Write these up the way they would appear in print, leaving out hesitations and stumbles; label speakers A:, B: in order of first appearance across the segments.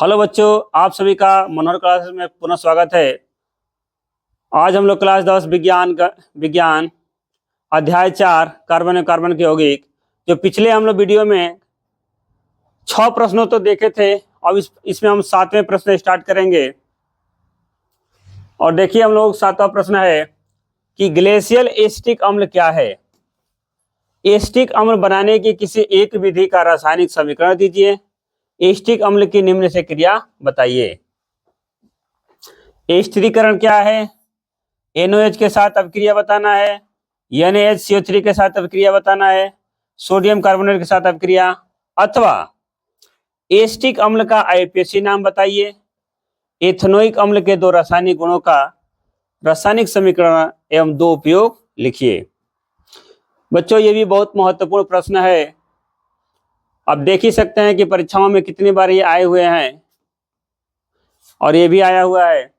A: Hello बच्चों, आप सभी का मनोहर क्लासेस में पुनः स्वागत है। आज हम लोग क्लास 10 विज्ञान अध्याय 4 कार्बन और कार्बन के यौगिक, जो पिछले हम लोग वीडियो में 6 प्रश्नों तो देखे थे। अब इसमें हम 7वें प्रश्न स्टार्ट करेंगे। और देखिए, हम लोग 7वां प्रश्न है कि ग्लेशियल एसिटिक अम्ल क्या है। एसिटिक अम्ल बनाने की किसी एक विधि का रासायनिक समीकरण दीजिए। एसिटिक अम्ल की निम्न से क्रिया बताइए। एस्टिरीकरण क्या है? NOH के साथ अभिक्रिया बताना है, NaHCO3 के साथ अभिक्रिया बताना है, सोडियम कार्बोनेट के साथ अभिक्रिया, अथवा एसिटिक अम्ल का IUPAC नाम बताइए। एथेनोइक अम्ल के दो रासायनिक गुणों का रासायनिक समीकरण एवं दो उपयोग लिखिए। बच्चों, ये भी बहुत महत्वपूर्ण प्रश्न है। आप देख ही सकते हैं कि परीक्षाओं में कितनी बार ये आए हुए हैं, और ये भी आया हुआ है।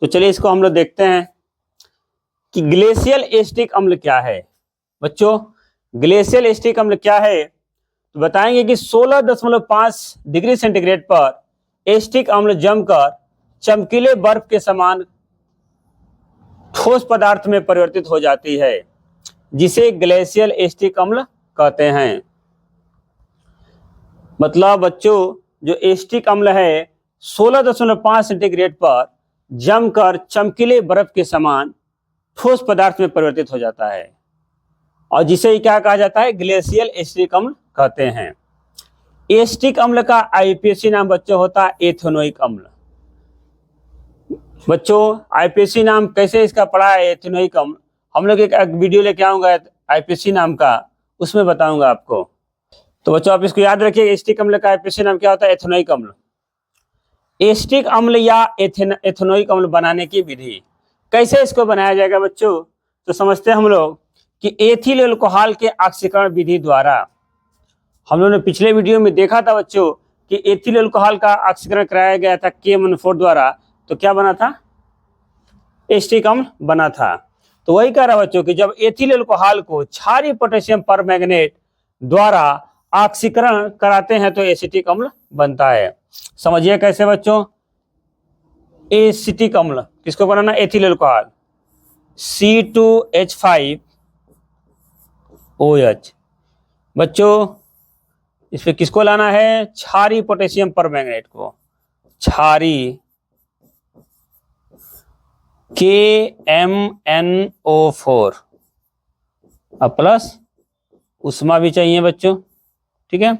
A: तो चलिए इसको हम लोग देखते हैं कि ग्लेशियल एसिटिक अम्ल क्या है। बच्चों, ग्लेशियल एसिटिक अम्ल क्या है तो बताएंगे कि 16.5 डिग्री सेंटीग्रेड पर एसिटिक अम्ल जमकर चमकीले बर्फ के समान ठोस पदार्थ में परिवर्तित हो जाती है, जिसे ग्लेशियल एसिटिक अम्ल कहते हैं। मतलब बच्चों, जो एसिटिक अम्ल है 16.5 सेंटीग्रेड पर जमकर चमकीले बर्फ के समान ठोस पदार्थ में परिवर्तित हो जाता है, और जिसे क्या कहा जाता है? ग्लेशियल एसिटिक अम्ल कहते हैं। एसिटिक अम्ल का IUPAC नाम बच्चों होता है एथेनोइक अम्ल। बच्चों, IUPAC नाम कैसे इसका पड़ा है? एथेनोइक अम्ल हम लोग एक वीडियो लेके आऊंगा IUPAC नाम का, उसमें बताऊंगा आपको। तो बच्चों, आप इसको याद रखिए, एसिटिक अम्ल का IUPAC नाम क्या होता है? एथेनोइक अम्ल। एसिटिक अम्ल या एथेनोइक अम्ल बनाने की विधि, कैसे इसको बनाया जाएगा बच्चों? तो समझते हैं हम लोग कि एथिल अल्कोहल के ऑक्सीकरण विधि द्वारा। हम लोगों ने पिछले वीडियो में देखा था बच्चों कि एथिल अल्कोहल का ऑक्सीकरण कराया गया था K14 द्वारा, तो क्या बना था? एसिटिक अम्ल बना था। तो वही कह रहा बच्चों कि जब एथिल अल्कोहल को क्षारीय पोटेशियम परमैंगनेट द्वारा ऑक्सीकरण कराते हैं तो एसिटिक अम्ल बनता है। समझिए कैसे बच्चों? एसिटिक अम्ल किसको बनाना? Ethyl alcohol C2H5OH। बच्चों, इस पे किसको लाना है? क्षारीय पोटेशियम परमैंगनेट को, क्षारीय KMnO4 प्लस उष्मा भी चाहिए बच्चों, ठीक है।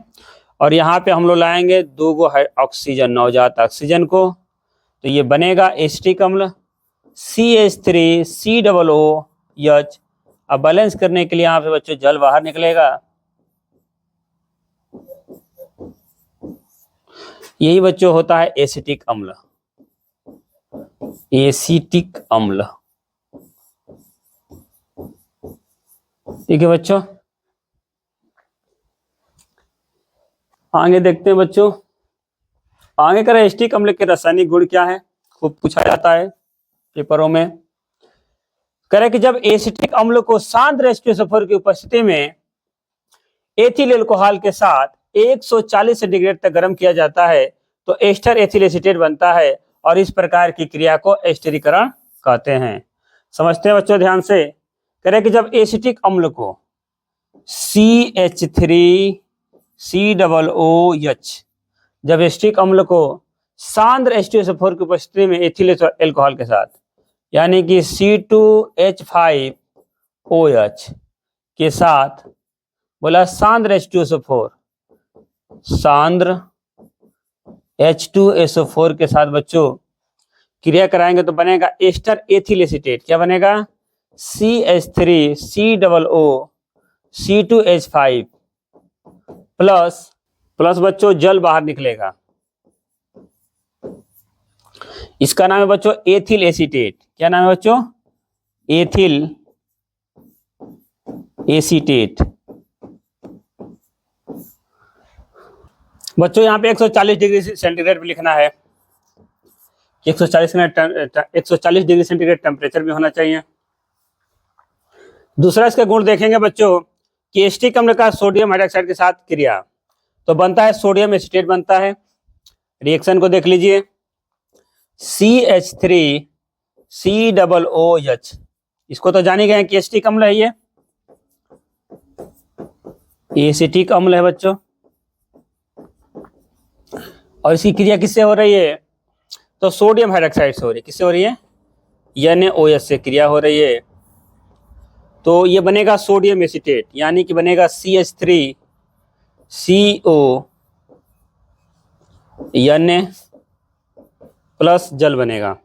A: और यहाँ पे हम लोग लाएंगे 2 ऑक्सीजन, नवजात ऑक्सीजन को, तो ये बनेगा एसिटिक अम्ल CH3COOH। अब बैलेंस करने के लिए यहाँ पे बच्चों जल बाहर निकलेगा। यही बच्चों होता है एसिटिक अम्ल। एसिटिक अम्ल, ठीक है बच्चों। आगे देखते हैं बच्चों, आगे का एसिटिक अम्ल के रासायनिक गुण क्या है, खूब पूछा जाता है पेपरों में। कह कि जब एसिटिक अम्ल को सांद्र H2SO4 की उपस्थिति में एथिल अल्कोहल के साथ 140 सेंटीग्रेड तक गर्म किया जाता है तो एस्टर एथिल एसीटेट बनता है, और इस प्रकार की क्रिया को एस्टरीकरण कहते हैं। समझते हैं बच्चों ध्यान से। कह रहे कि जब एसिटिक अम्ल को CH3COOH, जब एसिटिक अम्ल को सांद्र H2SO4 की उपस्थिति में एथिल अल्कोहल के साथ, यानी कि C2H5OH के साथ बोला सांद्र H2SO4, सांद्र H2SO4 के साथ बच्चों क्रिया कराएंगे तो बनेगा एस्टर एथिल एसीटेट। क्या बनेगा? CH3COOC2H5 प्लस बच्चों जल बाहर निकलेगा। इसका नाम है बच्चों एथिल एसीटेट। क्या नाम है बच्चों? Ethyl acetate. बच्चों, यहाँ पे 140 डिग्री सेंटीग्रेड भी लिखना है। 140 डिग्री सेंटीग्रेड टेम्परेचर भी होना चाहिए। दूसरा इसका गुण देखेंगे बच्चों कि एसिटिक अम्ल का सोडियम हाइड्रोक्साइड के साथ क्रिया तो बनता है सोडियम एसीटेट बनता है। रिएक्शन को देख लीजिए, CH3COOH, इसको तो जान ही गए कि एसिटिक अम्ल है, ये एसिटिक अम्ल है बच्चों। और इसकी क्रिया किससे हो रही है? तो सोडियम हाइड्रोक्साइड से हो रही है। किससे हो रही है? NaOH से क्रिया हो रही है। तो ये बनेगा सोडियम एसीटेट, यानी कि बनेगा CH3CO Na प्लस जल बनेगा,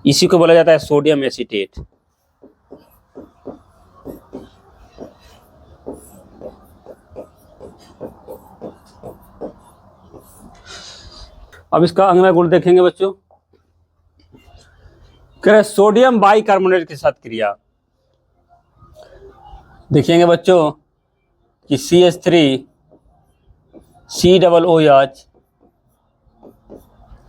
A: इसी को बोला जाता है सोडियम एसीटेट। अब इसका अगला गुण देखेंगे बच्चों, कह रहे सोडियम बाइकार्बोनेट के साथ क्रिया। देखेंगे बच्चों कि CH3COOH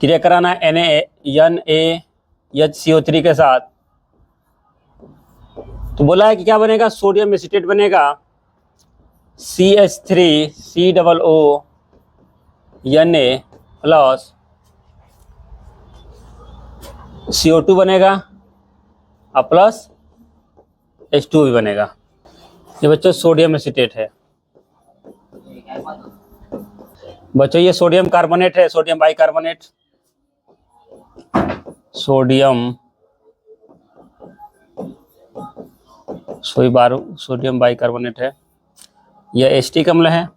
A: क्रिया कराना है NaHCO3 के साथ। तो बोला है कि क्या बनेगा? सोडियम एसीटेट बनेगा, CH3COO प्लस CO2 बनेगा और प्लस H2 भी बनेगा। ये बच्चों सोडियम एसीटेट है। बच्चों ये सोडियम कार्बोनेट है, सोडियम बाइकार्बोनेट, सोडियम बाइकार्बोनेट है, यह एसिटिक अम्ल है।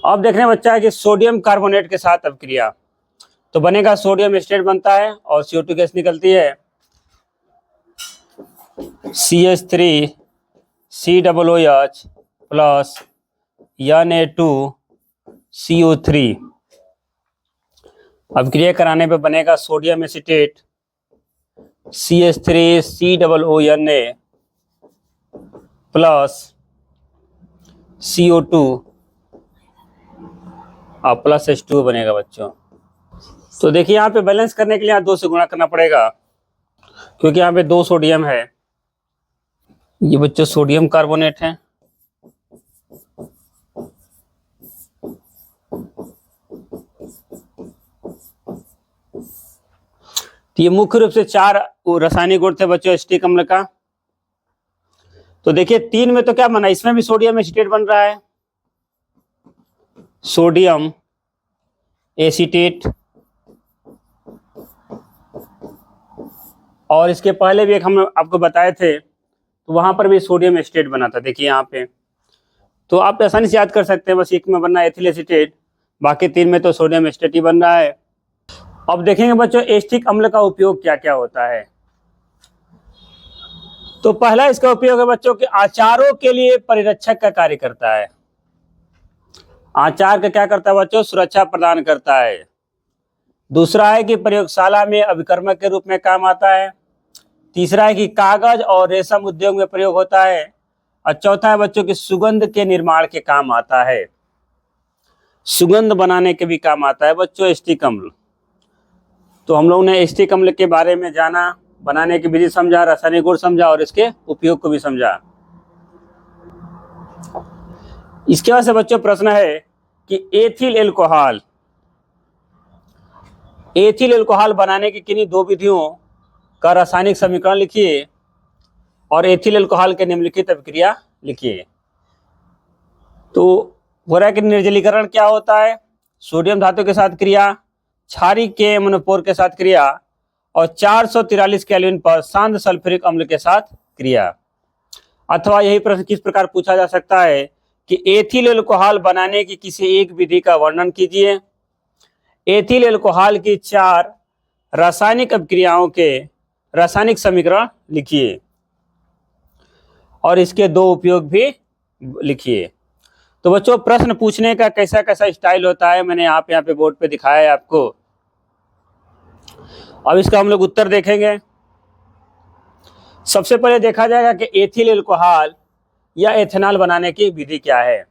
A: अब देखने बच्चा है कि सोडियम कार्बोनेट के साथ अपक्रिया, तो बनेगा सोडियम एसीटेट बनता है और CO2 गैस निकलती है, CH3COOH प्लस Na2CO3। अब क्रिया कराने पे बनेगा sodium acetate, CH3COONA plus CO2 और प्लस H2 बनेगा बच्चों। तो देखिए यहाँ पे बैलेंस करने के लिए 2 से गुणा करना पड़ेगा, क्योंकि यहाँ पे 2 सोडियम है। ये बच्चों सोडियम कार्बोनेट है, तो ये मुख्य रूप से 4 रासायनिक गुण थे बच्चों एसिटिक अम्ल का। तो देखिए 3 में तो क्या बना, इसमें भी सोडियम एसीटेट बन रहा है, सोडियम एसीटेट, और इसके पहले भी एक हम आपको बताए थे, तो वहां पर भी सोडियम एसीटेट बना था। देखिए यहाँ पे तो आप आसानी से याद कर सकते हैं, बस एक में बनना है एथिल एसीटेट, बाकी 3 में तो सोडियम एसीटेट ही बन रहा है। अब देखेंगे बच्चों एसिटिक अम्ल का उपयोग क्या क्या होता है। तो पहला इसका उपयोग है बच्चों कि आचारों के लिए परिरक्षक का कार्य करता है। आचार का क्या करता है बच्चों? सुरक्षा प्रदान करता है। दूसरा है कि प्रयोगशाला में अभिकर्मक के रूप में काम आता है। तीसरा है कि कागज और रेशम उद्योग में प्रयोग होता है। और चौथा है बच्चों की सुगंध के निर्माण के काम आता है, सुगंध बनाने के भी काम आता है बच्चों एसिटिक अम्ल। तो हम लोगों ने एसिटिक अम्ल के बारे में जाना, बनाने की विधि समझा, रासायनिक गुण समझा और इसके उपयोग को भी समझा। इसके बाद से बच्चों प्रश्न है कि एथिल एल्कोहल बनाने की किन्हीं 2 विधियों का रासायनिक समीकरण लिखिए और एथिल एल्कोहल के निम्नलिखित अभिक्रिया लिखिए। तो हो रहा है कि निर्जलीकरण क्या होता है? सोडियम धातु के साथ क्रिया, क्षारीय के एमोनोफोर के साथ क्रिया और 443 केल्विन पर शांत सल्फ्यूरिक अम्ल के साथ क्रिया। अथवा यही प्रश्न किस प्रकार पूछा जा सकता है कि एथिल एल्कोहल बनाने की किसी एक विधि का वर्णन कीजिए। एथिल एल्कोहल की 4 रासायनिक अभिक्रियाओं के रासायनिक समीकरण लिखिए और इसके 2 उपयोग भी लिखिए। तो बच्चों प्रश्न पूछने का कैसा कैसा स्टाइल होता है मैंने यहाँ पे बोर्ड पे दिखाया है आपको। अब इसका हम लोग उत्तर देखेंगे। सबसे पहले देखा जाएगा कि एथिल एल्कोहल या एथेनॉल बनाने की विधि क्या है।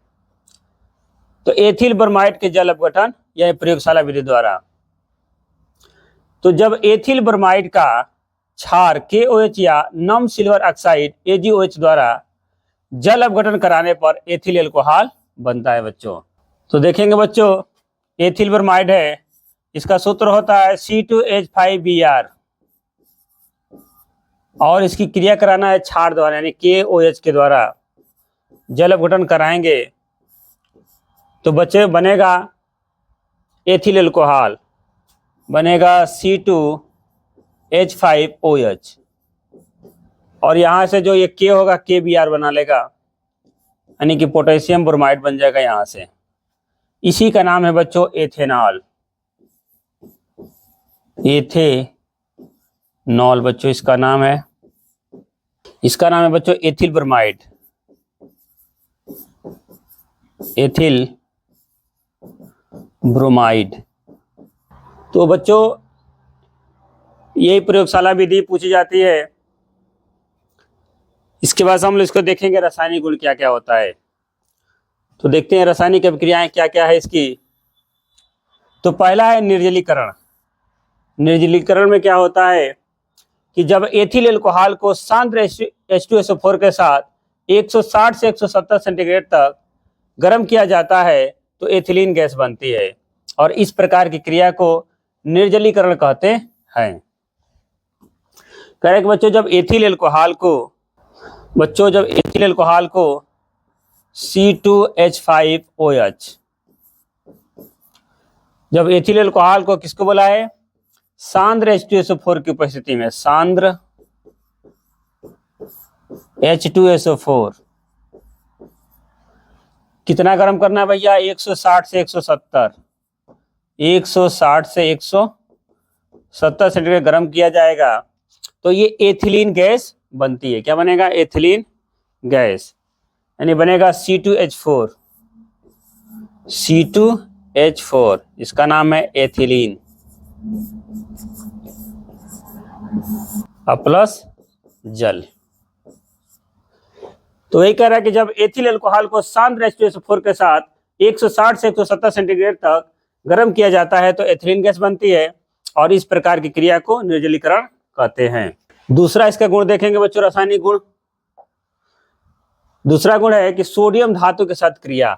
A: तो एथिल ब्रोमाइड के जल अपघटन या प्रयोगशाला विधि द्वारा। तो जब एथिल ब्रोमाइड का क्षार KOH या नम सिल्वर ऑक्साइड AgOH द्वारा जल अपघटन कराने पर एथिल एल्कोहल बनता है बच्चों। तो देखेंगे बच्चों, एथिल ब्रोमाइड है, इसका सूत्र होता है C2H5Br, और इसकी क्रिया कराना है क्षार द्वारा यानी KOH के द्वारा। जल अपघटन कराएंगे तो बच्चे बनेगा एथिल एल्कोहल, बनेगा C2H5OH, और यहाँ से जो ये K होगा KBr बना लेगा, यानी कि पोटेशियम ब्रोमाइड बन जाएगा यहाँ से। इसी का नाम है बच्चों एथेनॉल, एथेनॉल बच्चों इसका नाम है। इसका नाम है बच्चों एथिल ब्रोमाइड, एथिल ब्रोमाइड। तो बच्चों यही प्रयोगशाला विधि पूछी जाती है। इसके बाद हम लोग इसको देखेंगे रासायनिक गुण क्या क्या होता है। तो देखते हैं रासायनिक अभिक्रियाएं क्या क्या है इसकी। तो पहला है निर्जलीकरण। निर्जलीकरण में क्या होता है कि जब एथिल एल्कोहल को सांद्र H2SO4 के साथ 160 से 170 सेंटीग्रेड तक गर्म किया जाता है तो एथिलीन गैस बनती है, और इस प्रकार की क्रिया को निर्जलीकरण कहते हैं। करेक्ट बच्चों, जब एथिल एल्कोहल को C2H5OH, जब एथिल एल्कोहल को किसको बोला है, सांद्र H2SO4 की उपस्थिति में, सांद्र H2SO4 कितना गर्म करना है भैया, 160 से 170, 160 से 170 सेंटीग्रेड गर्म किया जाएगा तो ये एथिलीन गैस बनती है। क्या बनेगा, एथिलीन गैस, यानी बनेगा C2H4, C2H4, इसका नाम है एथिलीन, प्लस जल। तो यही कह रहा है कि जब एथिल अल्कोहल को सांद्र H2SO4 के साथ 160 से 170 सेंटीग्रेड तक गर्म किया जाता है तो एथिलीन गैस बनती है, और इस प्रकार की क्रिया को निर्जलीकरण कहते हैं। दूसरा इसका गुण देखेंगे बच्चों, रासायनिक गुण। दूसरा गुण है कि सोडियम धातु के साथ क्रिया।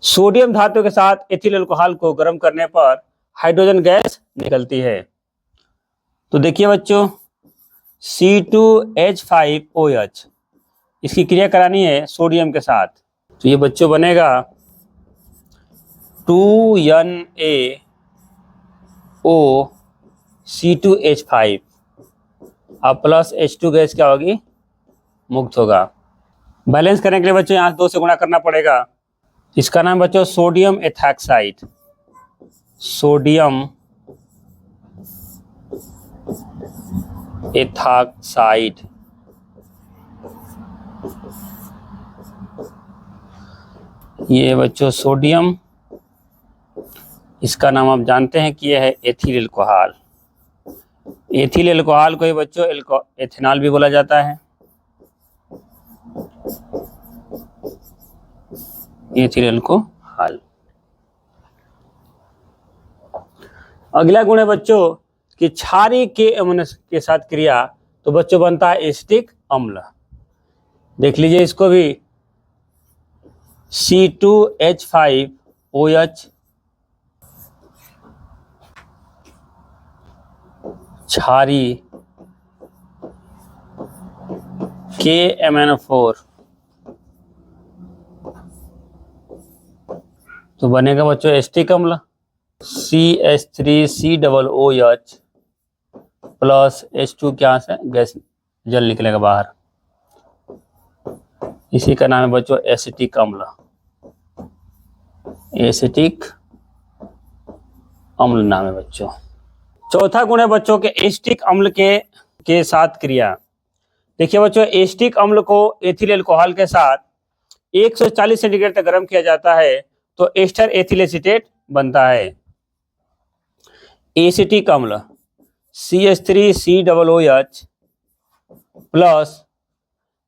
A: सोडियम धातु के साथ एथिल अल्कोहल को गर्म करने पर हाइड्रोजन गैस निकलती है। तो देखिए बच्चों, C2H5OH, इसकी क्रिया करानी है सोडियम के साथ, तो ये बच्चों बनेगा 2NaOC2H5, अब प्लस H2 गैस क्या होगी, मुक्त होगा। बैलेंस करने के लिए बच्चों यहाँ 2 से गुणा करना पड़ेगा। इसका नाम बच्चों सोडियम एथॉक्साइड, सोडियम एथॉक्साइड। ये बच्चों सोडियम, इसका नाम आप जानते हैं कि यह है एथिल एल्कोहल। एथिल एल्कोहल को ही बच्चों एथेनॉल भी बोला जाता है। Ethyl alcohol. अगला गुण है बच्चों कि क्षारीय के अम्ल के साथ क्रिया, तो बच्चों बनता है एसिटिक अम्ल। देख लीजिए इसको भी, C2H5OH क्षारीय KMnO4, तो बनेगा बच्चों एसिटिक अम्ल CH3COOH प्लस H2 क्या से गैस जल निकलेगा बाहर, इसी का नाम है बच्चों एसिटिक अम्ल। एसिटिक अम्ल नाम है बच्चों। चौथा गुण है बच्चों के एसिटिक अम्ल के साथ क्रिया। देखिए बच्चों, एसिटिक अम्ल को एथिल अल्कोहल के साथ 140 सेंटीग्रेड तक गर्म किया जाता है तो एस्टर एथिल एसीटेट बनता है। एसिटिक अम्ल CH3COOH plus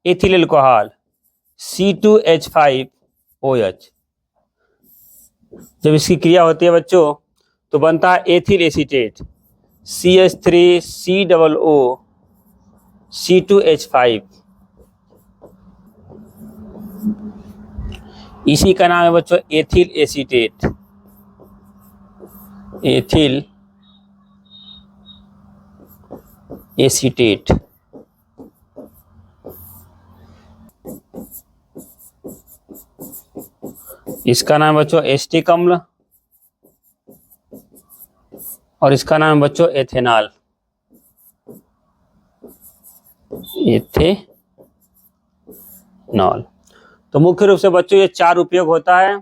A: ethyl alcohol C2H5OH, जब इसकी क्रिया होती है बच्चों तो बनता है एथिल एसीटेट CH3COO C2H5। इसी का नाम है बच्चों एथिल एसीटेट। Ethyl acetate. इसका नाम बच्चों एसिटिक अम्ल और इसका नाम बच्चों एथेनॉल। एथेनॉल। तो मुख्य रूप से बच्चों ये 4 उपयोग होता है।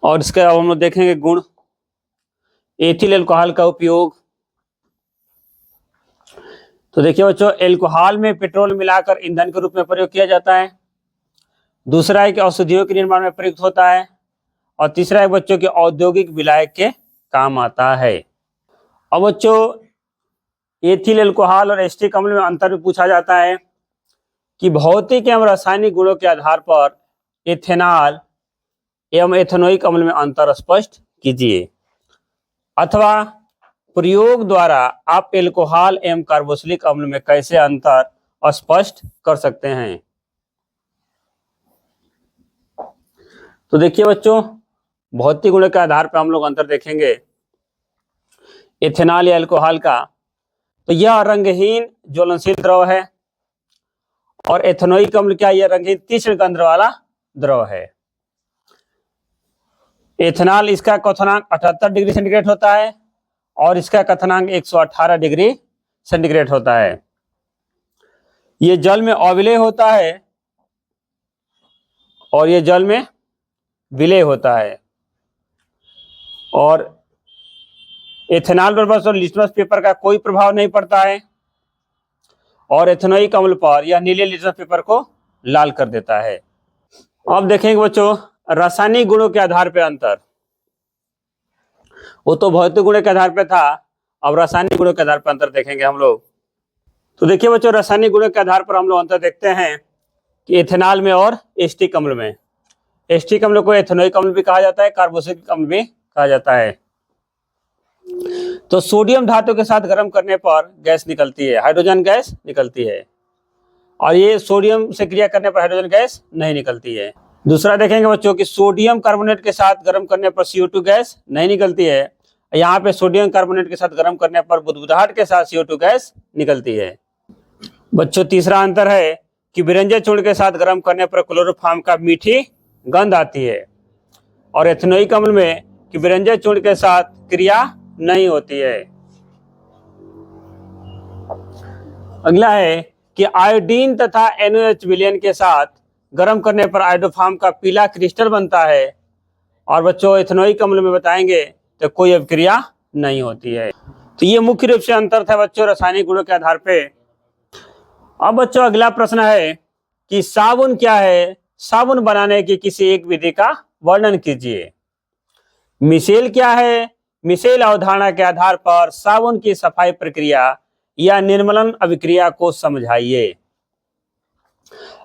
A: और इसके अब हम लोग देखेंगे गुण। एथिल अल्कोहल का उपयोग। तो देखिए बच्चों, अल्कोहल में पेट्रोल मिलाकर ईंधन के रूप में प्रयोग किया जाता है। दूसरा है कि औषधियों के निर्माण में प्रयुक्त होता है। और तीसरा है बच्चों के औद्योगिक विलायक के काम आता है। अब बच्चों, एथिल अल्कोहल और एसिटिक अम्ल में अंतर भी पूछा जाता है कि भौतिक एवं रासायनिक गुणों के आधार पर एथेनॉल एवं एथेनोइक अम्ल में अंतर स्पष्ट कीजिए। अथवा प्रयोग द्वारा आप एल्कोहल एवं कार्बोक्सिलिक अम्ल में कैसे अंतर स्पष्ट कर सकते हैं। तो देखिए बच्चों, भौतिक गुणों के आधार पर हम लोग अंतर देखेंगे एथेनॉल या अल्कोहल का। तो यह रंगहीन ज्वलनशील द्रव है और एथेनोइक अम्ल क्या, यह रंगहीन तीक्ष्ण गंध वाला द्रव है। एथेनॉल इसका क्वथनांक 78 डिग्री सेंटीग्रेड होता है और इसका क्वथनांक 118 डिग्री सेंटीग्रेड होता है। यह जल में अविलेय होता है और यह जल में विलेय होता है। और एथेनॉल पर बस लिटमस पेपर का कोई प्रभाव नहीं पड़ता है और एथेनोइक अम्ल पर यह नीले लिटमस पेपर को लाल कर देता है। अब देखेंगे बच्चों रासायनिक गुणों के आधार पर अंतर। वो तो भौतिक गुणों के आधार पर था, अब रासायनिक गुणों के आधार पर अंतर देखेंगे हम लोग। तो देखिए बच्चों, रासायनिक गुणों के आधार पर हम लोग अंतर देखते हैं कि एथेनॉल में और एसिटिक अम्ल में। एसिटिक अम्ल को एथेनोइक अम्ल भी कहा जाता है, कार्बोक्सिलिक अम्ल भी कहा जाता है। तो सोडियम धातु के साथ गर्म करने पर गैस निकलती है, हाइड्रोजन गैस निकलती है। और ये सोडियम से क्रिया करने पर हाइड्रोजन गैस नहीं निकलती है। दूसरा देखेंगे बच्चों कि सोडियम कार्बोनेट के साथ गर्म करने पर CO2 गैस नहीं निकलती है। यहाँ पे सोडियम कार्बोनेट के साथ गर्म करने पर बुदबुदाहट के साथ CO2 गैस निकलती है। बच्चों तीसरा अंतर है कि विरंजय चूर्ण के साथ गर्म करने पर क्लोरोफॉर्म का मीठी गंध आती है और एथेनोइक अम्ल में कि विरंजय चूर्ण के साथ क्रिया नहीं होती है। अगला है कि आयोडीन तथा NaOH विलयन के साथ गर्म करने पर आयोडोफॉर्म का पीला क्रिस्टल बनता है और बच्चों एथेनोइक अम्ल में बताएंगे तो कोई अभिक्रिया नहीं होती है। तो ये मुख्य रूप से अंतर था बच्चों रासायनिक गुणों के आधार पे। अब बच्चों अगला प्रश्न है कि साबुन क्या है, साबुन बनाने की किसी एक विधि का वर्णन कीजिए। मिसेल क्या है, मिसेल अवधारणा के आधार पर साबुन की सफाई प्रक्रिया या निर्मलन अभिक्रिया को समझाइए।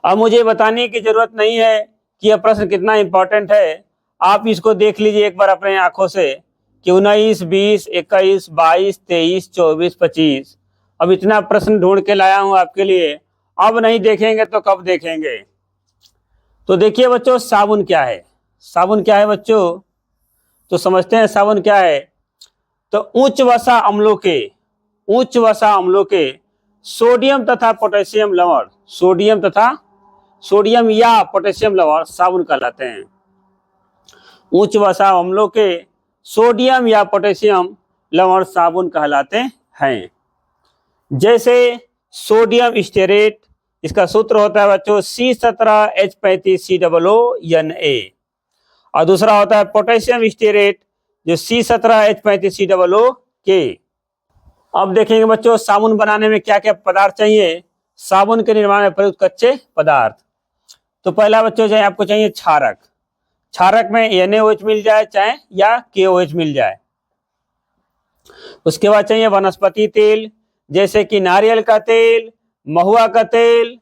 A: अब मुझे बताने की जरूरत नहीं है कि यह प्रश्न कितना इंपॉर्टेंट है, आप इसको देख लीजिए एक बार अपने आंखों से कि 19, 20, 21, 22, 23, 24, 25 अब इतना प्रश्न ढूंढ के लाया हूं आपके लिए। अब नहीं देखेंगे तो कब देखेंगे। तो देखिए बच्चों, साबुन क्या है, साबुन क्या है बच्चों, तो समझते हैं साबुन क्या है। तो उच्च वसा अम्लों के सोडियम तथा पोटेशियम लवण, सोडियम या पोटेशियम लवण साबुन कहलाते हैं। उच्च वसा अम्लों के सोडियम या पोटेशियम लवण साबुन कहलाते हैं। जैसे सोडियम स्टेरेट, इसका सूत्र होता है बच्चों C17H35COONA और दूसरा होता है पोटेशियम स्टेरेट जो C17H35COO अब देखेंगे बच्चों साबुन बनाने में क्या क्या पदार्थ चाहिए। साबुन के निर्माण में प्रयुक्त कच्चे पदार्थ। तो पहला बच्चों चाहिए आपको चाहिए क्षारक। क्षारक में NaOH मिल जाए चाहे या KOH मिल जाए। उसके बाद चाहिए वनस्पति तेल, जैसे कि नारियल का तेल, महुआ का तेल,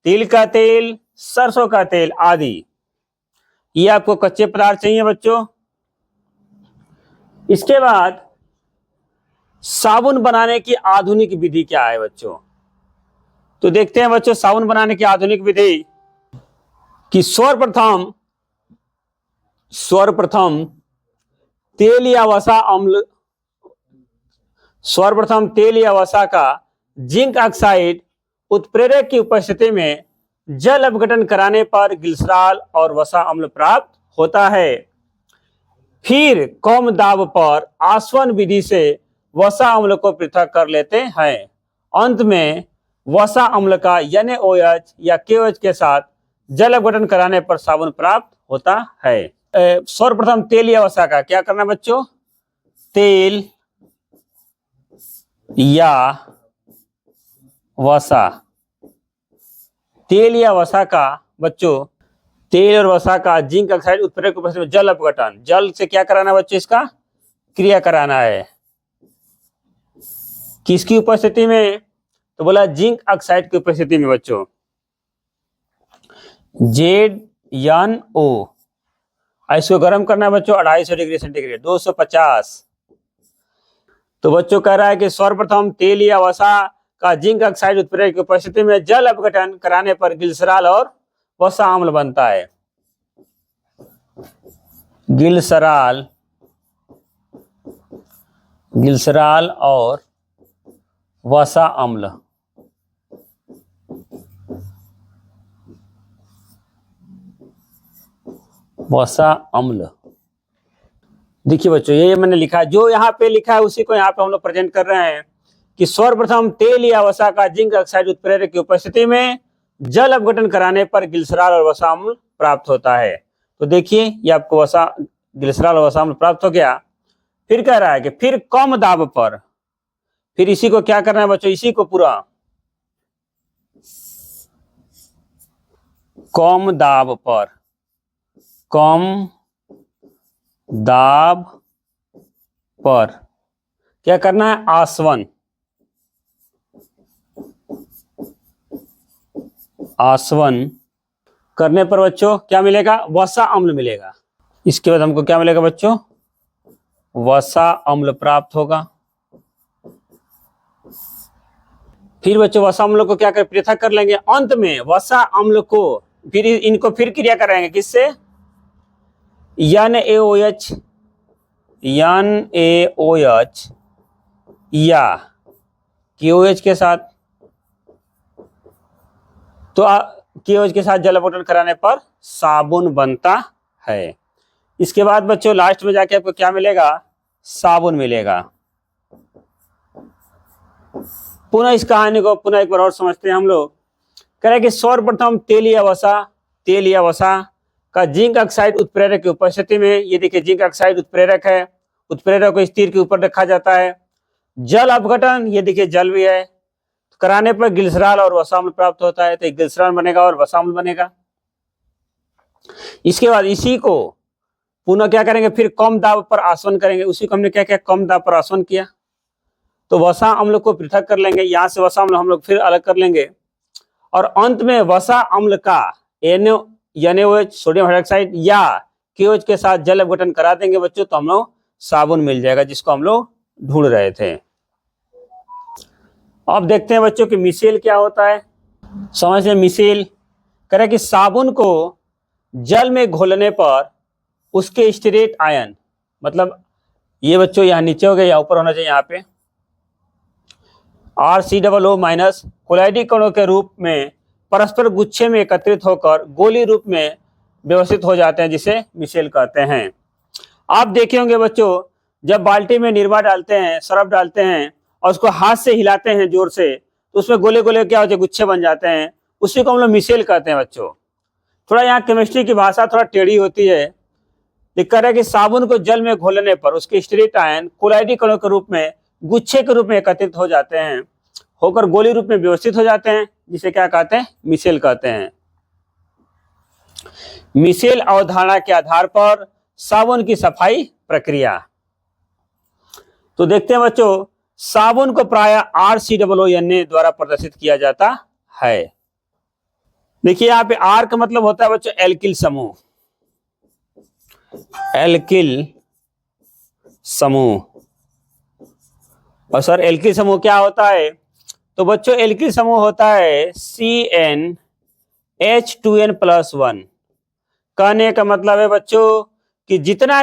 A: तिल का तेल, सरसों का तेल आदि। ये आपको कच्चे पदार्थ चाहिए बच्चों। इसके बाद साबुन बनाने की आधुनिक विधि क्या है बच्चों। तो देखते हैं बच्चों साबुन बनाने की आधुनिक विधि। कि सर्वप्रथम तेल या वसा का जिंक ऑक्साइड उत्प्रेरक की उपस्थिति में जल अपघटन कराने पर ग्लिसरॉल और वसा अम्ल प्राप्त होता है। फिर कम दाब पर आसवन विधि से वसा अम्ल को पृथक कर लेते हैं। अंत में वसा अम्ल का NaOH या KOH के साथ जल अपघटन कराने पर साबुन प्राप्त होता है। सर्वप्रथम तेल या वसा का क्या करना बच्चों, तेल या वसा का बच्चों, तेल और वसा का जिंक ऑक्साइड उत्प्रेरक उपस्थिति में जल अपघटन, जल से क्या कराना बच्चों, इसका क्रिया कराना है। किसकी उपस्थिति में, तो बोला जिंक ऑक्साइड की उपस्थिति में बच्चों, ZnO। इसको गर्म करना है बच्चों 250 डिग्री सेंटीग्रेड 250। तो बच्चों कह रहा है कि सर्वप्रथम तेल या वसा का जिंक ऑक्साइड उत्प्रेरक की उपस्थिति में जल अपघटन कराने पर ग्लिसरॉल और वसा अम्ल बनता है। ग्लिसरॉल और वसा अम्ल। देखिए बच्चों, ये मैंने लिखा है, जो यहाँ पे लिखा है उसी को यहाँ पे हम लोग प्रेजेंट कर रहे हैं कि सर्वप्रथम तेल या वसा का जिंक ऑक्साइड उत्प्रेरक की उपस्थिति में जल अपघटन कराने पर ग्लिसरॉल और वसा अम्ल प्राप्त होता है। तो देखिए ये आपको ग्लिसरॉल और वसा अम्ल प्राप्त हो गया। फिर कह रहा है कि फिर कम दाब पर, फिर इसी को क्या करना है बच्चों, इसी को पूरा कम दाब पर क्या करना है, आसवन करने पर बच्चों क्या मिलेगा, वसा अम्ल मिलेगा। इसके बाद हमको क्या मिलेगा बच्चों, वसा अम्ल प्राप्त होगा। फिर बच्चों वसा अम्ल को क्या कर पृथक कर लेंगे। अंत में वसा अम्ल को फिर इनको फिर क्रिया कराएंगे किससे, NaOH या KOH के साथ। तो KOH के साथ जल अपघटन कराने पर साबुन बनता है। इसके बाद बच्चों लास्ट में जाके आपको क्या मिलेगा, साबुन मिलेगा। पुनः इस कहानी को पुनः एक बार और समझते हैं हम लोग। कह रहे कि सर्वप्रथम तेल या वसा का जिंक ऑक्साइड उत्प्रेरक की उपस्थिति में, ये देखिए जिंक ऑक्साइड उत्प्रेरक है, उत्प्रेरक को स्थिर के ऊपर रखा जाता है। जल अपघटन, ये देखिए जल भी है, कराने पर ग्लिसरॉल और वसा अम्ल प्राप्त होता है। तो ग्लिसरॉल बनेगा और वसा अम्ल बनेगा। इसके बाद इसी को पुनः क्या करेंगे, फिर कम दाब पर आसवन करेंगे। उसी को हमने क्या किया, कम दाब पर आसवन किया। तो वसा अम्ल को पृथक कर लेंगे, यहां से वसा अम्ल हम लोग फिर अलग कर लेंगे और अंत में वसा अम्ल का NaOH सोडियम हाइड्रोक्साइड या KOH के साथ जल अपघटन करा देंगे बच्चों, तो हम लोग साबुन मिल जाएगा, जिसको हम लोग ढूंढ रहे थे। अब देखते हैं बच्चों कि मिसेल क्या होता है। समझ लें, मिसेल कह रहे कि साबुन को जल में घोलने पर उसके स्टीरेट आयन, मतलब ये बच्चों यहाँ नीचे हो गया या ऊपर होना चाहिए, यहाँ पे RCOO- कोलाइडिक कणों के रूप में परस्पर गुच्छे में एकत्रित होकर गोली रूप में व्यवस्थित हो जाते हैं, जिसे मिसेल कहते हैं। आप देखे होंगे बच्चों, जब बाल्टी में निरमा डालते हैं, सरफ डालते हैं और उसको हाथ से हिलाते हैं जोर से, तो उसमें गोले गोले क्या होते हैं, गुच्छे बन जाते हैं। उसी को हम लोग मिसेल कहते हैं बच्चों। थोड़ा यहाँ केमिस्ट्री की भाषा थोड़ा टेढ़ी होती है। दिक्कत है कि साबुन को जल में घोलने पर उसके स्टीरेट आयन कोलाइडिक कणों के रूप में गुच्छे के रूप में एकत्रित हो जाते हैं, होकर गोली रूप में व्यवस्थित हो जाते हैं, जिसे क्या कहते हैं, मिसेल कहते हैं। मिसेल अवधारणा के आधार पर साबुन की सफाई प्रक्रिया। तो देखते हैं बच्चों, साबुन को प्रायः RCOONA द्वारा प्रदर्शित किया जाता है। देखिए यहाँ पे R का मतलब होता है बच्चों एल्किल समूह, एल्किल समूह। और सर एल्किल समूह क्या होता है, तो बच्चों एल्किल समूह होता है CnH2n+1। कहने का मतलब है बच्चों कि जितना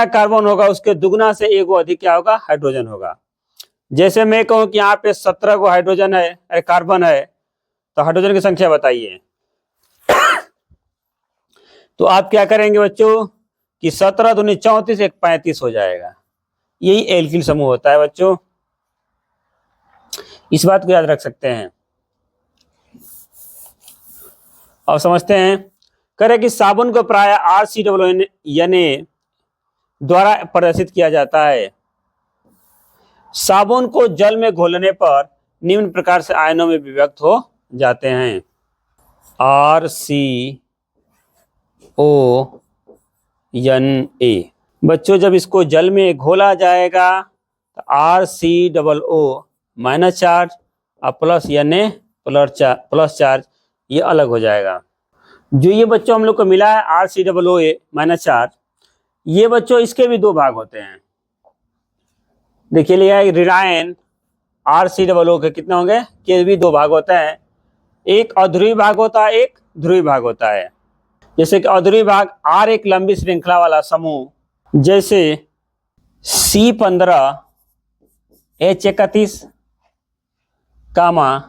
A: कार्बन होगा उसके दुगना से एक अधिक क्या होगा, हाइड्रोजन होगा। जैसे मैं कहूं कि यहाँ पे 17 को हाइड्रोजन है, कार्बन है, तो हाइड्रोजन की संख्या बताइए। तो आप क्या करेंगे बच्चों कि 17 दूनी 34, एक 35 हो जाएगा। यही एल्किल समूह होता है बच्चों, इस बात को याद रख सकते हैं। अब समझते हैं, करें कि साबुन को प्राय RCOO द्वारा प्रदर्शित किया जाता है। साबुन को जल में घोलने पर निम्न प्रकार से आयनों में विभक्त हो जाते हैं। RCONA। बच्चों जब इसको जल में घोला जाएगा तो RCOO माइनस चार्ज और प्लस Na प्लस चार्ज, ये अलग हो जाएगा। जो ये बच्चों हम लोग को मिला है RCOO माइनस चार्ज, ये बच्चों इसके भी दो भाग होते हैं। देखिए लिया रिलायन RCOO के कितने होंगे, के भी दो भाग होते हैं, एक अध्रुवी भाग होता है, एक ध्रुवी भाग होता है। जैसे कि अध्रुवी भाग R एक लंबी श्रृंखला वाला समूह, जैसे C15 H31 कामा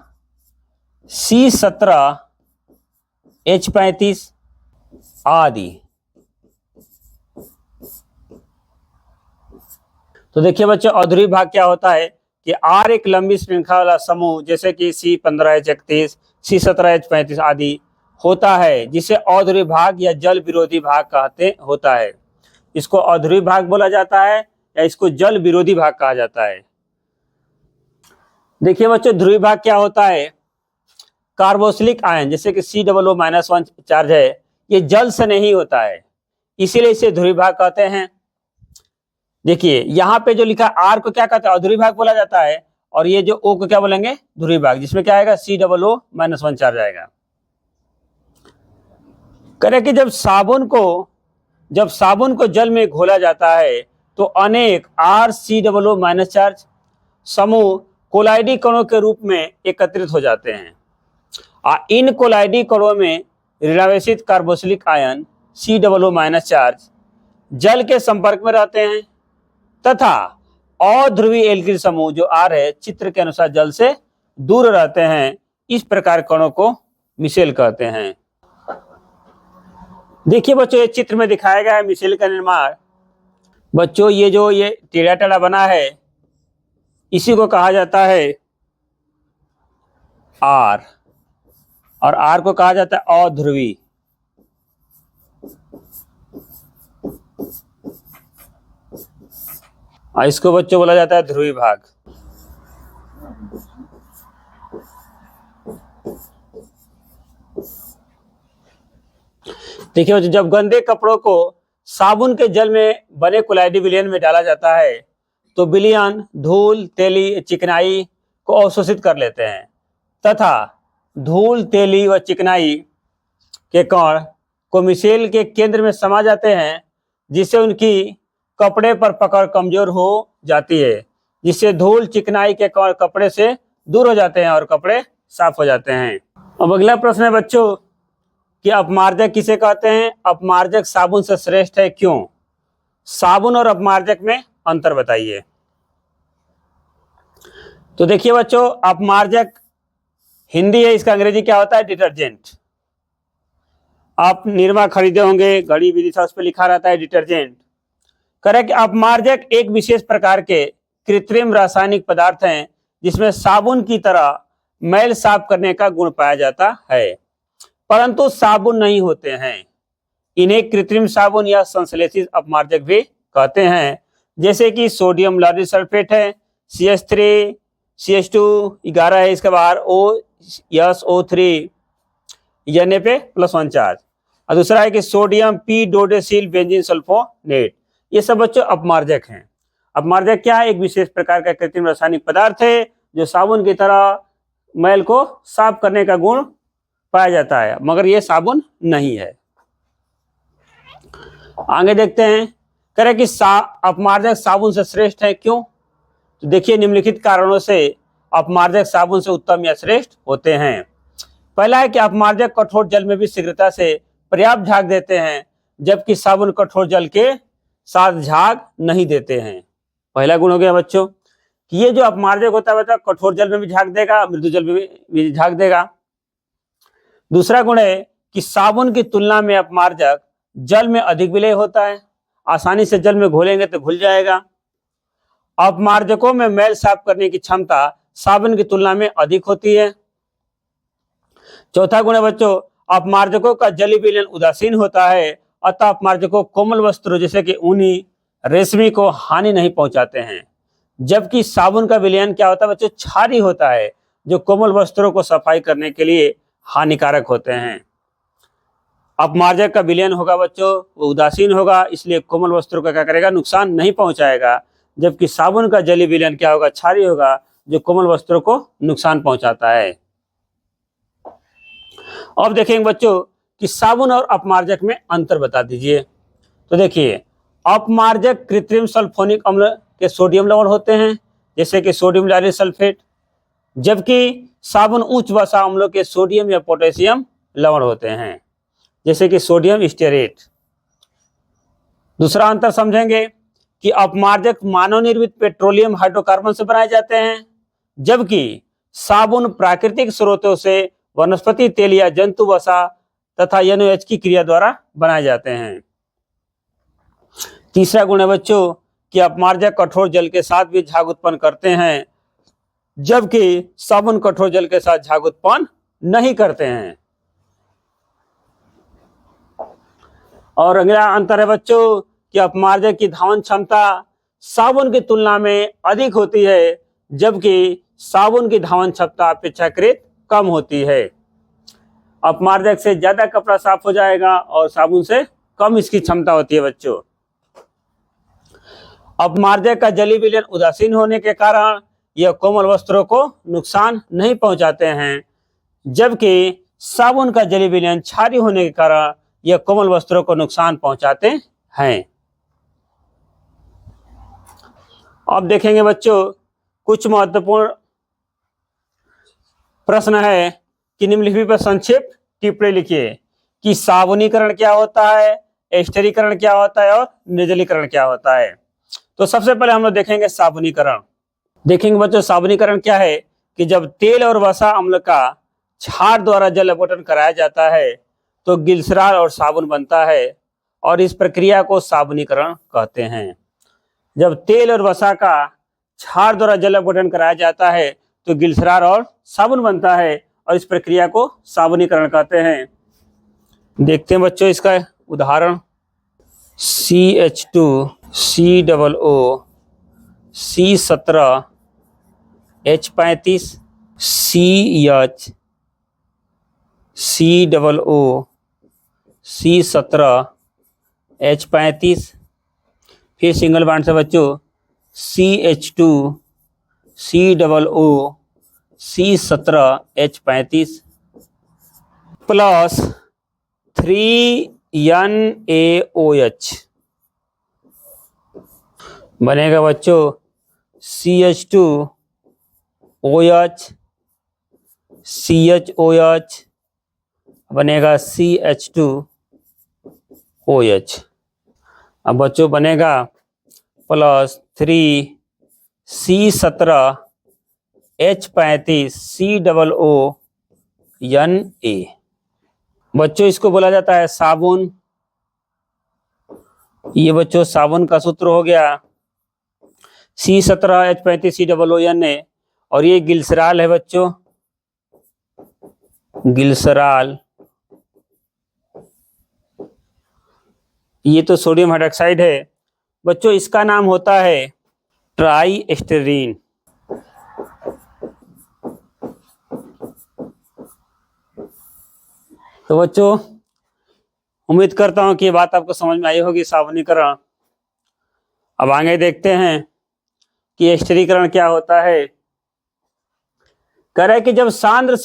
A: C17 H35 आदि। तो देखिए बच्चों अध्रुवी भाग क्या होता है कि R एक लंबी श्रृंखला वाला समूह जैसे कि C15 H31 C17 H35 आदि होता है, जिसे अध्रुवी भाग या जल विरोधी भाग कहते होता है। इसको अध्रुवी भाग बोला जाता है या इसको जल विरोधी भाग कहा जाता है। देखिए बच्चों ध्रुवी भाग क्या होता है, कार्बोक्सिलिक आयन जैसे कि COO-1 चार्ज है, ये जल से नहीं होता है, इसीलिए इसे ध्रुवी भाग कहते हैं। देखिए यहाँ पे जो लिखा R को क्या कहते हैं, अध्रुवी भाग बोला जाता है, और ये जो O को क्या बोलेंगे, ध्रुवी भाग, जिसमें क्या आएगा COO-1 चार्ज आएगा। करें कि जब साबुन को जल में घोला जाता है तो अनेक RCOO- चार्ज समूह कोलाइडी कणों के रूप में एकत्रित हो जाते हैं, और इन कोलाइडी कणों में ऋणावेशित कार्बोक्सिलिक आयन COO- चार्ज जल के संपर्क में रहते हैं तथा अध्रुवी एल्किल समूह जो R है, चित्र के अनुसार जल से दूर रहते हैं। इस प्रकार कणों को मिशेल कहते हैं। देखिए बच्चों ये चित्र में दिखाया गया है मिशेल का निर्माण। बच्चों ये जो ये टेढ़ा टेढ़ा बना है, इसी को कहा जाता है R, और R को कहा जाता है अध्रुवी। और इसको बच्चों बोला जाता है ध्रुवी भाग। देखिए बच्चों जब गंदे कपड़ों को साबुन के जल में बने कोलाइडी विलयन में डाला जाता है तो विलयन धूल, तेली, चिकनाई को अवशोषित कर लेते हैं तथा धूल, तेली व चिकनाई के कण को मिशेल के केंद्र में समा जाते हैं, जिससे उनकी कपड़े पर पकड़ कमजोर हो जाती है, जिससे धूल, चिकनाई के कण कपड़े से दूर हो जाते हैं और कपड़े साफ हो जाते हैं। अब अगला प्रश्न है बच्चों कि अपमार्जक किसे कहते हैं, अपमार्जक साबुन से श्रेष्ठ है क्यों? साबुन और अपमार्जक में अंतर बताइए। तो देखिए बच्चों अपमार्जक हिंदी है, इसका अंग्रेजी क्या होता है, डिटर्जेंट। आप निरमा खरीदे होंगे, घड़ी विधि उस पर लिखा रहता है डिटर्जेंट। करेक्ट। अपमार्जक एक विशेष प्रकार के कृत्रिम रासायनिक पदार्थ हैं जिसमें साबुन की तरह मैल साफ करने का गुण पाया जाता है, परंतु साबुन नहीं होते हैं। इन्हें कृत्रिम साबुन या संश्लेषित अपमार्जक भी कहते हैं, जैसे कि सोडियम लॉरेट सल्फेट है, CH3 CH2 11 है, इसके बाद OSO3 Na पे +1 चार्ज, और दूसरा है कि sodium p dodecyl benzene sulphonate. ये सब बच्चों अपमार्जक हैं। अपमार्जक क्या है, एक विशेष प्रकार का कृत्रिम रासायनिक पदार्थ है जो साबुन की तरह मैल को साफ करने का गुण पाया जाता है, मगर ये साबुन नहीं है। आगे देखते हैं, करें कि अपमार्जक साबुन से श्रेष्ठ है क्यों? तो देखिए निम्नलिखित कारणों से अपमार्जक साबुन से उत्तम या श्रेष्ठ होते हैं। पहला है कि अपमार्जक कठोर जल में भी शीघ्रता से पर्याप्त झाग देते हैं, जबकि साबुन कठोर जल के साथ झाग नहीं देते हैं। पहला गुण हो गया बच्चों कि ये जो अपमार्जक होता है बच्चा कठोर जल में भी झाग देगा, मृदु जल में भी झाग देगा। दूसरा गुण है कि साबुन की तुलना में अपमार्जक जल में अधिक विलेय होता है, आसानी से जल में घोलेंगे तो घुल जाएगा। अपमार्जकों में मैल साफ करने की क्षमता साबुन की तुलना में अधिक होती है। चौथा गुण है बच्चों, अपमार्जकों का जलीय विलयन उदासीन होता है, अतः अपमार्जकों कोमल वस्त्रों जैसे कि ऊनी, रेशमी को हानि नहीं पहुंचाते हैं, जबकि साबुन का विलयन क्या होता है बच्चों, क्षारीय होता है, जो कोमल वस्त्रों को सफाई करने के लिए हानिकारक होते हैं। अपमार्जक का विलयन होगा बच्चों वो उदासीन होगा, इसलिए कोमल वस्त्रों का क्या करेगा, नुकसान नहीं पहुंचाएगा, जबकि साबुन का जलीय विलयन क्या होगा, क्षारीय होगा, जो कोमल वस्त्रों को नुकसान पहुंचाता है। अब देखेंगे बच्चों कि साबुन और अपमार्जक में अंतर बता दीजिए। तो देखिए, अपमार्जक कृत्रिम सल्फोनिक अम्ल के सोडियम लवण होते हैं, जैसे कि सोडियम लाइल सल्फेट, जबकि साबुन उच्च वसा अम्लों के सोडियम या पोटेशियम लवण होते हैं, जैसे कि सोडियम स्टेरेट। दूसरा अंतर समझेंगे कि अपमार्जक मानव निर्मित पेट्रोलियम हाइड्रोकार्बन से बनाए जाते हैं, जबकि साबुन प्राकृतिक स्रोतों से वनस्पति तेल या जंतु वसा तथा NaOH की क्रिया द्वारा बनाए जाते हैं। तीसरा गुण है बच्चों कि अपमार्जक कठोर जल के साथ भी झाग उत्पन्न करते हैं, जबकि साबुन कठोर जल के साथ झाग उत्पन्न नहीं करते हैं। और अगला अंतर है बच्चों कि अपमार्जक की धावन क्षमता साबुन की तुलना में अधिक होती है, जबकि साबुन की धावन क्षमता अपेक्षाकृत कम होती है। अपमार्जक से ज्यादा कपड़ा साफ हो जाएगा और साबुन से कम इसकी क्षमता होती है बच्चों। अपमार्जक का जलीय विलयन उदासीन होने के कारण यह कोमल वस्त्रों को नुकसान नहीं पहुंचाते हैं, जबकि साबुन का जलीय विलयन क्षारीय होने के कारण यह कोमल वस्त्रों को नुकसान पहुंचाते हैं। अब देखेंगे बच्चों कुछ महत्वपूर्ण प्रश्न है कि निम्नलिखित पर संक्षिप्त टिप्पणी लिखिए कि साबुनीकरण क्या होता है, एस्टरीकरण क्या होता है और निर्जलीकरण क्या होता है। तो सबसे पहले हम लोग देखेंगे साबुनीकरण। देखेंगे बच्चों साबुनीकरण क्या है कि जब तेल और वसा अम्ल का क्षार द्वारा जल अपघटन कराया जाता है तो ग्लिसरॉल और साबुन बनता है, और इस प्रक्रिया को साबुनीकरण कहते हैं। जब तेल और वसा का क्षार द्वारा जल अपघटन कराया जाता है तो ग्लिसरॉल और साबुन बनता है, और इस प्रक्रिया को साबुनीकरण कहते हैं। देखते हैं बच्चों इसका उदाहरण, CH2 COO C17 H35 CH COO C17 H35, फिर सिंगल बॉन्ड से बच्चों CH2 COO C17 H35 plus 3NaOH बनेगा बच्चों CH2OH CHOH बनेगा CH2OH। अब बच्चों बनेगा प्लस 3C17 H35 COONA। बच्चों इसको बोला जाता है साबुन। ये बच्चों साबुन का सूत्र हो गया C17 H35 COONA, और ये ग्लिसरॉल है बच्चों, ग्लिसरॉल। ये तो सोडियम हाइड्रोक्साइड है बच्चों, इसका नाम होता है ट्राइएस्टरीन। तो बच्चों उम्मीद करता हूं कि ये बात आपको समझ में आई होगी साबुनीकरण। अब आगे देखते हैं कि एस्टरीकरण क्या होता है। कह रहे कि जब सांद्र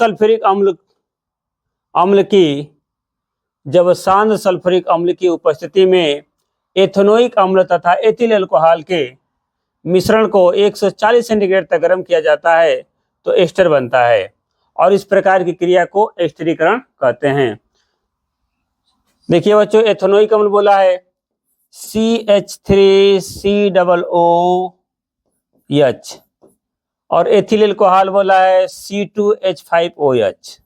A: सल्फ्यूरिक अम्ल की उपस्थिति में एथेनोइक अम्ल तथा एथिल अल्कोहल के मिश्रण को 140 सेंटीग्रेड तक गर्म किया जाता है तो एस्टर बनता है, और इस प्रकार की क्रिया को एस्टरीकरण कहते हैं। देखिए बच्चों, एथेनोइक अम्ल बोला है CH3COOH, और एथिल अल्कोहल बोला है C2H5OH।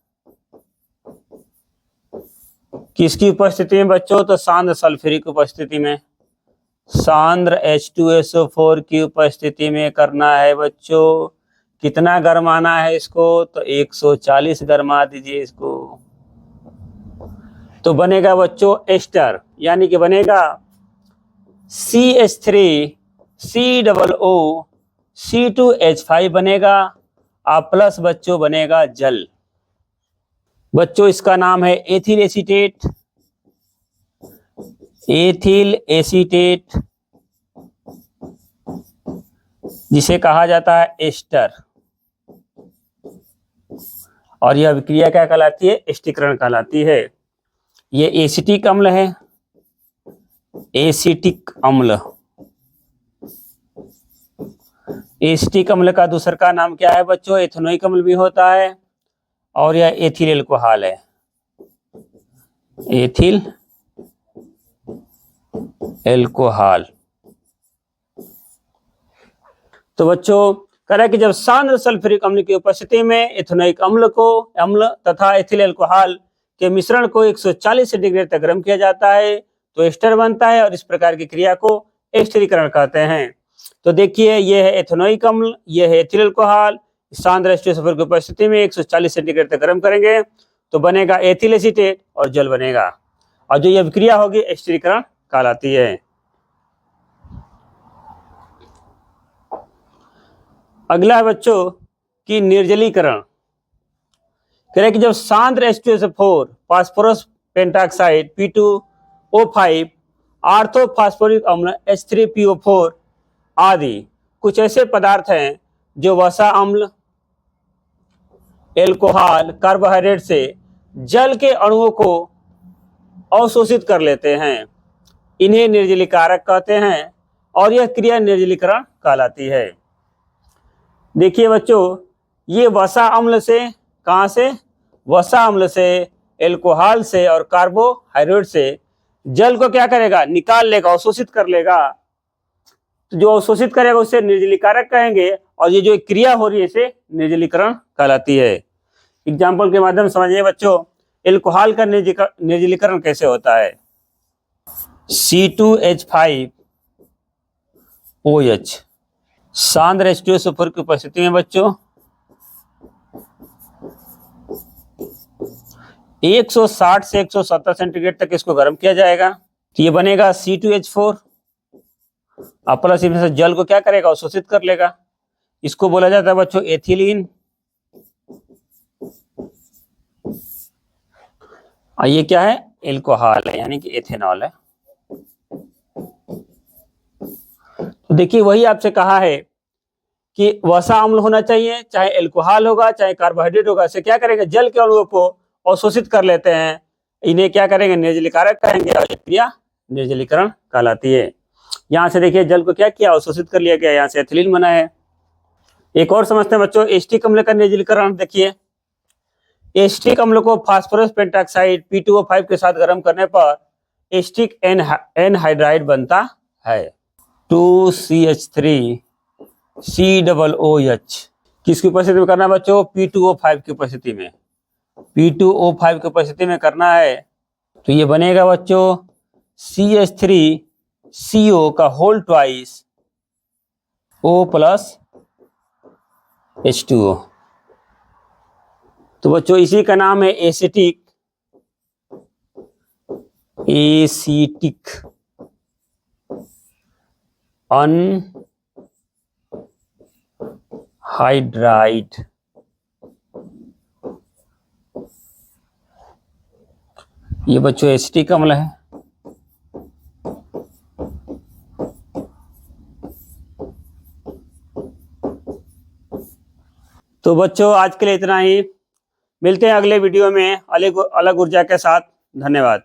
A: किसकी उपस्थिति में बच्चों? तो सांद्र सल्फ्यूरिक उपस्थिति में, सांद्र H2SO4 की उपस्थिति में करना है बच्चों। कितना गरमाना है इसको? तो 140 गरमा दीजिए इसको। तो बनेगा बच्चों एस्टर, यानी कि बनेगा CH3COOC2H5 बनेगा, और प्लस बच्चों बनेगा जल। बच्चों इसका नाम है एथिल एसीटेट, एथिल एसीटेट, जिसे कहा जाता है एस्टर। और यह अभिक्रिया क्या कहलाती है? एस्टीकरण कहलाती है। ये एसिटिक अम्ल है, एसिटिक अम्ल। एसिटिक अम्ल का दूसरा का नाम क्या है बच्चों? एथेनोइक अम्ल भी होता है, और यह एथिल अल्कोहल है, एथिल अल्कोहल। तो बच्चों कह रहा है कि जब सांद्र सल्फ्यूरिक अम्ल की उपस्थिति में एथेनोइक अम्ल तथा एथिल अल्कोहल के मिश्रण को 140 सेंटीग्रेड तक गर्म किया जाता है तो एस्टर बनता है, और इस प्रकार की क्रिया को एस्टरीकरण कहते हैं। तो देखिए, यह है एथेनोइक अम्ल, यह है एथिल अल्कोहल। सांद्र H2SO4 की उपस्थिति में 140 सेंटीग्रेड तक गर्म करेंगे तो बनेगा एथिल एसीटेट और जल बनेगा, और जो यह अभिक्रिया होगी एस्टरीकरण कहलाती है। अगला है बच्चों कि निर्जलीकरण। कह रहे कि जब सांद्र H2SO4 फास्फोरस पेंटाक्साइड P2O5, ऑर्थोफॉस्फोरिक अम्ल H3PO4 आदि कुछ ऐसे पदार्थ हैं जो वसा अम्ल, एल्कोहल, कार्बोहाइड्रेट से जल के अणुओं को अवशोषित कर लेते हैं, इन्हें निर्जलीकारक कहते हैं, और यह क्रिया निर्जलीकरण कहलाती है। देखिए बच्चों, ये वसा अम्ल से, कहाँ से? वसा अम्ल से, एल्कोहल से और कार्बोहाइड्रेट से जल को क्या करेगा? निकाल लेगा, अवशोषित कर लेगा। तो जो अवशोषित करेगा उसे निर्जलीकारक कहेंगे, और ये जो क्रिया हो रही है इसे निर्जलीकरण कहलाती है। एग्जाम्पल के माध्यम से समझिए बच्चों, एल्कोहल का निर्जलीकरण कैसे होता है। C2H5OH सांद्र H2SO4 की उपस्थिति में बच्चों 160 से 170 सेंटीग्रेड तक इसको गर्म किया जाएगा, तो ये बनेगा C2H4, और प्लस इसमें से जल को क्या करेगा? अवशोषित कर लेगा। इसको बोला जाता है बच्चों एथिलीन, और ये क्या है? एल्कोहल है, यानी कि एथेनॉल है। तो देखिए, वही आपसे कहा है कि वसा अम्ल होना चाहिए, चाहे एल्कोहल होगा चाहे कार्बोहाइड्रेट होगा, इसे क्या करेंगे? जल के अणुओं को अवशोषित कर लेते हैं, इन्हें क्या करेंगे? निर्जलीकारक कहेंगे, और क्रिया निर्जलीकरण कहलाती है। यहाँ से देखिए, जल को क्या किया? अवशोषित कर लिया गया, यहाँ से एथिलीन बना है। एक और समझते हैं बच्चों, एस्टिक अम्ल का निर्जलीकरण। देखिए, एस्टिक अम्ल को फास्फोरस पेंटाक्साइड P2O5 के साथ गर्म करने पर एस्टिक एनहाइड्राइड बनता है, 2CH3COOH। किसकी उपस्थिति में करना है बच्चों? P2O5 की उपस्थिति में, P2O5 की उपस्थिति में करना है, तो ये बनेगा बच्चों CH3CO का whole twice O plus H2O। तो बच्चों इसी का नाम है एसिटिक अनहाइड्राइड। ये बच्चों एसिटिक अम्ल है। तो बच्चों आज के लिए इतना ही, मिलते हैं अगले वीडियो में अलग ऊर्जा के साथ। धन्यवाद।